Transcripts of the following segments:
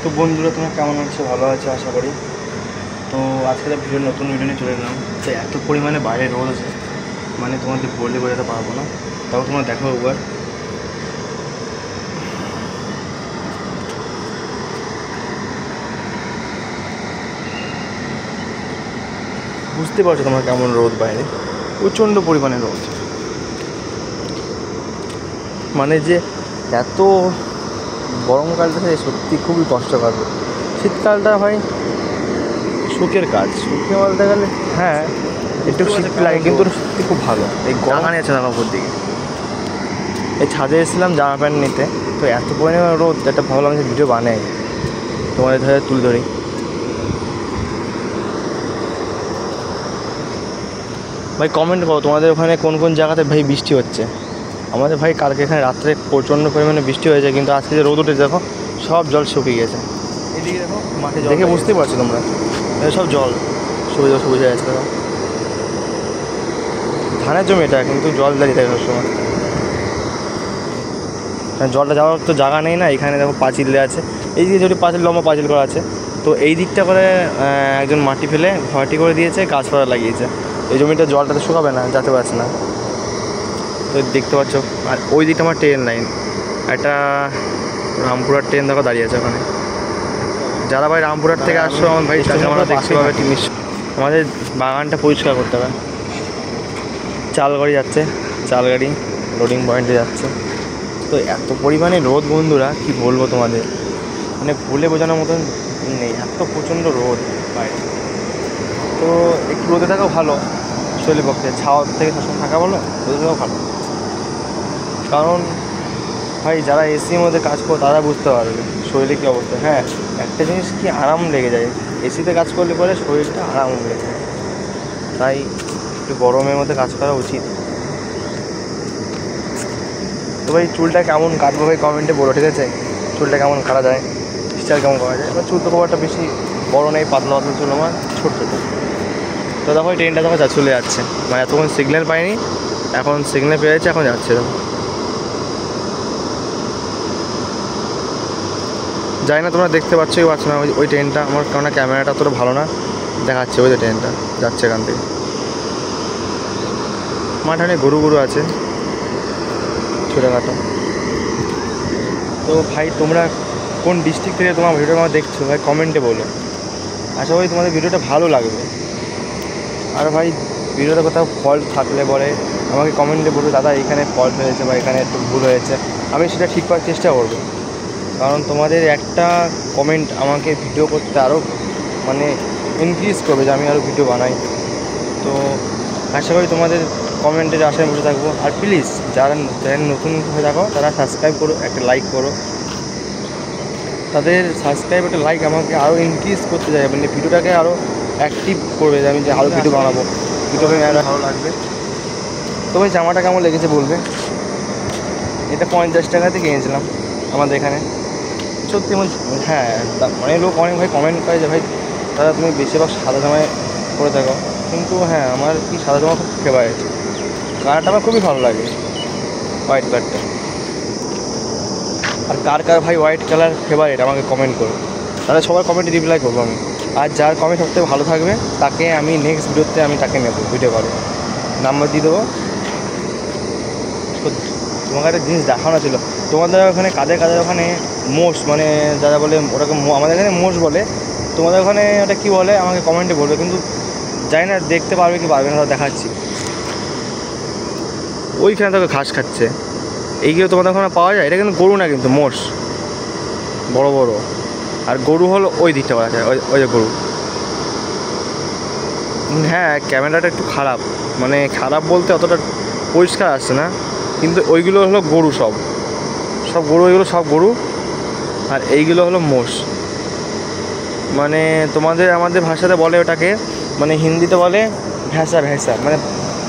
তো বন্ধুরা তোমরা কেমন আছো? ভালো আছো আশা করি। তো আজকে ভিডিও নতুন ভিডিও নিয়ে চলে এলাম। তো এত পরিমাণে বাইরে রোদ আছে, মানে তোমাদের বললে বোঝাতে পারবো না। তাও তোমরা দেখো একবার। বুঝতে পারছো তোমরা কেমন রোদ বাইরে, প্রচণ্ড পরিমাণে রোদ। মানে যে এত গরমকালটা সত্যি খুবই কষ্টকর। শীতকালটা হয় সুখের কাজ, সুখে বলতে গেলে হ্যাঁ একটু শীত লাগে, কিন্তু সত্যি খুব ভালো। এই গরম আছে না উপর দিকে, এই ছাদে এসেছিলাম জামা প্যান্ট নিতে, তো এত পরিমাণে রোদ একটা ভাবলাম যে ভিডিও বানাই, তোমাদের ধরে তুলে ধরি। ভাই কমেন্ট করো তোমাদের ওখানে কোন কোন জায়গাতে ভাই বৃষ্টি হচ্ছে। আমাদের ভাই কালকে এখানে রাত্রে প্রচণ্ড পরিমাণে বৃষ্টি হয়েছে, কিন্তু আজকে যে রোদ উঠে দেখো সব জল শুকিয়ে গেছে। এদিকে দেখো মাঠে দেখে বুঝতেই পারছো তোমরা, সব জল সবুজ সবুজ হয়ে গেছে। দেখো ধানের জমি এটা, কিন্তু জল দাঁড়িয়ে থাকে সবসময়। জলটা যাওয়ার তো জায়গা নেই না। এখানে দেখো পাঁচিল দেওয়া আছে, এই দিকে যদি পাঁচিল লম্বা পাঁচিল করা আছে, তো এই দিকটা করে একজন মাটি ফেলে ঘরটি করে দিয়েছে, গাছপালা লাগিয়েছে। এই জমিটা জলটা তো শুকাবে না, যেতে পারছে না। তো দেখতে পাচ্ছ, আর ওই দিকটা আমার ট্রেন লাইন, একটা রামপুরহাট ট্রেন দেখো দাঁড়িয়ে আছে ওখানে। যারা ভাই রামপুরহাট থেকে আসছো আমার ভাই আমরা দেখতে পাবে জিনিস। আমাদের বাগানটা পরিষ্কার করতে হবে। চাল গাড়ি যাচ্ছে, চাল গাড়ি লোডিং পয়েন্টে যাচ্ছে। তো এত পরিমাণে রোদ বন্ধুরা কি বলবো তোমাদের, মানে বলে বোঝানোর মতন নেই, এত প্রচণ্ড রোদ বাইরে। তো একটু রোদে থাকাও ভালো শরীরের পক্ষে, ছাওয়ার থেকে সবসময় থাকা ভালো, রোদে থাকাও ভালো। কারণ ভাই যারা এসির মধ্যে কাজ করো তারা বুঝতে পারবে শরীরে কী অবস্থা। হ্যাঁ একটা জিনিস কি আরাম লেগে যায়, এসিতে কাজ করলে পরে শরীরটা আরাম লেগে যায়, তাই একটু গরমের মধ্যে কাজ করা উচিত। তো ভাই চুলটা কেমন কাটবো ভাই কমেন্টে বলো, ঠিক আছে? চুলটা কেমন কাটা যায়, স্টাইল কেমন করা যায়। এবার চুল তো খুব একটা বেশি বড়ো নেই, পাতলা পাতলা চুল আমার, ছোট ছোটো। তো দেখো এই ট্রেনটা দেখো চলে যাচ্ছে, মানে এতক্ষণ সিগন্যাল পাইনি, এখন সিগন্যাল পেয়ে যাচ্ছে, এখন যাচ্ছে। দেখো যাই না তোমরা দেখতে পাচ্ছ কি পাচ্ছ না ওই ট্রেনটা, আমার কেননা ক্যামেরাটা অতটা ভালো না দেখাচ্ছে। ওই যে ট্রেনটা যাচ্ছে এখান থেকে। মাঠে অনেক গরু গরু আছে ছোটোখাটো। তো ভাই তোমরা কোন ডিস্ট্রিক্ট থেকে তোমার ভিডিওটা আমার দেখছো ভাই কমেন্টে বলো, আশা করি তোমাদের ভিডিওটা ভালো লাগবে। আর ভাই ভিডিওটা কোথাও ফল্ট থাকলে পরে আমাকে কমেন্টে বলবে, দাদা এখানে ফল্ট হয়েছে বা এখানে একটু ভুল হয়েছে, আমি সেটা ঠিক করার চেষ্টা করবো। কারণ তোমাদের একটা কমেন্ট আমাকে ভিডিও করতে আরও মানে ইনক্রিজ করবে, যে আমি আরও ভিডিও বানাই। তো আশা করি তোমাদের কমেন্টের আশায় বসে থাকবো। আর প্লিজ যারা নতুন হয়ে থাকো তারা সাবস্ক্রাইব করো, একটা লাইক করো। তাদের সাবস্ক্রাইব একটা লাইক আমাকে আরও ইনক্রিজ করতে যায়, মানে ভিডিওটাকে আরও অ্যাক্টিভ করবে, যে আমি যে আরও ভিডিও বানাবো, ভিডিওটা আরও ভালো লাগবে। তো ভাই জামাটা কেমন লেগেছে বলবে। এটা 50 টাকাতে কিনেছিলাম আমাদের এখানে। সত্যি হ্যাঁ অনেক লোক অনেক ভাই কমেন্ট করে যে ভাই দাদা তুমি বেশিরভাগ সাদা জামায় পরে থাকো, কিন্তু হ্যাঁ আমার কি সাদা জামা খুব ফেভারিট। কালারটা আমার খুবই ভালো লাগে, হোয়াইট কালারটা। আর কার কার ভাই হোয়াইট কালার ফেভারিট আমাকে কমেন্ট করো, তাহলে সবার কমেন্টে রিপ্লাই করবো আমি। আর যার কমেন্ট সবথেকে ভালো থাকবে তাকে আমি নেক্সট ভিডিওতে আমি তাকে নেবো, ভিডিও কলে নাম্বার দিয়ে দেবো। তোমাকে একটা জিনিস দেখানো ছিল, তোমাদের ওখানে কাদের ওখানে মোষ, মানে যারা বলে ওটাকে আমাদের এখানে মোষ বলে, তোমাদের ওখানে ওটা কী বলে আমাকে কমেন্টে বলবে, কিন্তু জানি না দেখতে পারবে কি পারবে না, দেখাচ্ছি। ওইখানে তোকে ঘাস খাচ্ছে, এইগুলো তোমাদের ওখানে পাওয়া যায়। এটা কিন্তু গরু না, কিন্তু মোষ বড় বড়। আর গরু হলো ওই দিকটা পাওয়া যায়, ওই যে গরু। হ্যাঁ ক্যামেরাটা একটু খারাপ, মানে খারাপ বলতে অতটা পরিষ্কার আসছে না, কিন্তু ওইগুলো হলো গরু, সব গরু, ওইগুলো সব গরু। আর এইগুলো হলো মোষ। মানে আমাদের ভাষাতে বলে ওটাকে, মানে হিন্দিতে বলে ভ্যাসা ভ্যাসা, মানে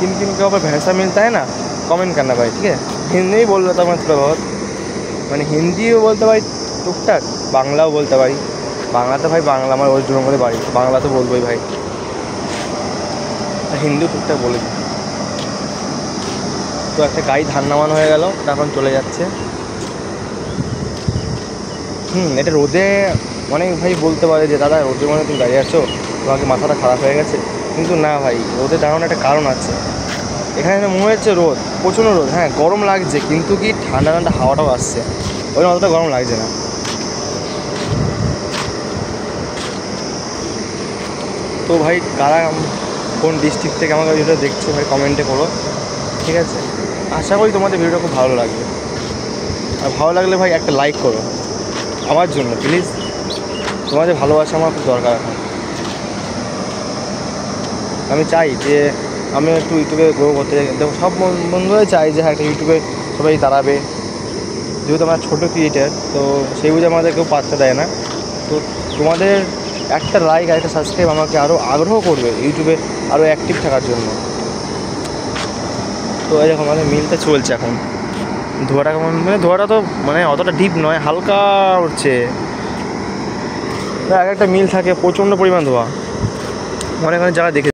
किन के ऊपर भैंसा मिलता है ना, कमेंट करना भाई, ठीक है। हिंदी ही बोल रहा था मैं थोड़ा बहुत, मैंने हिंदिও বলতে পারি টুকটাক, বাংলাও বলতে পারি। বাংলা তো ভাই বাংলা আমার ওয়েস্ট বেঙ্গলে বাড়ি, বাংলা তো বলবোই ভাই, আর হিন্দিও টুকটাক বলে দিই। তো একটা গাড়ি ধান নামানো হয়ে গেল, এখন চলে যাচ্ছে। এটা রোদে অনেক ভাই বলতে পারে যে দাদা রোদের মধ্যে তুমি দাঁড়িয়ে আছো, তোমাকে মাথাটা খারাপ হয়ে গেছে। কিন্তু না ভাই, রোদে দাঁড়ানোর একটা কারণ আছে। এখানে মনে হচ্ছে রোদ, প্রচণ্ড রোদ, হ্যাঁ গরম লাগছে, কিন্তু কি ঠান্ডা ঠান্ডা হাওয়াটাও আসছে, ওই অতটা গরম লাগছে না। তো ভাই কারা কোন ডিস্ট্রিক্ট থেকে আমাকে ভিডিওটা দেখছো ভাই কমেন্টে করো, ঠিক আছে? আশা করি তোমাদের ভিডিওটা খুব ভালো লাগবে। আর ভালো লাগলে ভাই একটা লাইক করো আমার জন্য প্লিজ, তোমাদের ভালোবাসা আমার খুব দরকার এখন। আমি চাই যে আমি একটু ইউটিউবে গ্রো করতে চাই, দেখো সব বন্ধুরাই চাই যে হ্যাঁ একটা ইউটিউবে সবাই দাঁড়াবে, যেহেতু আমরা ছোটো ক্রিয়েটার, তো সেই বুঝে আমাদের কেউ পাত্তা দেয় না। তো তোমাদের একটা লাইক আর একটা সাবস্ক্রাইব আমাকে আরও আগ্রহ করবে ইউটিউবে আরও অ্যাক্টিভ থাকার জন্য। তো এই দেখো আমাদের মিলটা চলছে এখন, ধোঁয়াটা কেমন, মানে ধোঁয়াটা তো মানে অতটা ডিপ নয়, হালকা উঠছে। এক একটা মিল থাকে প্রচণ্ড পরিমাণ ধোঁয়া, অনেক অনেক জায়গায় দেখে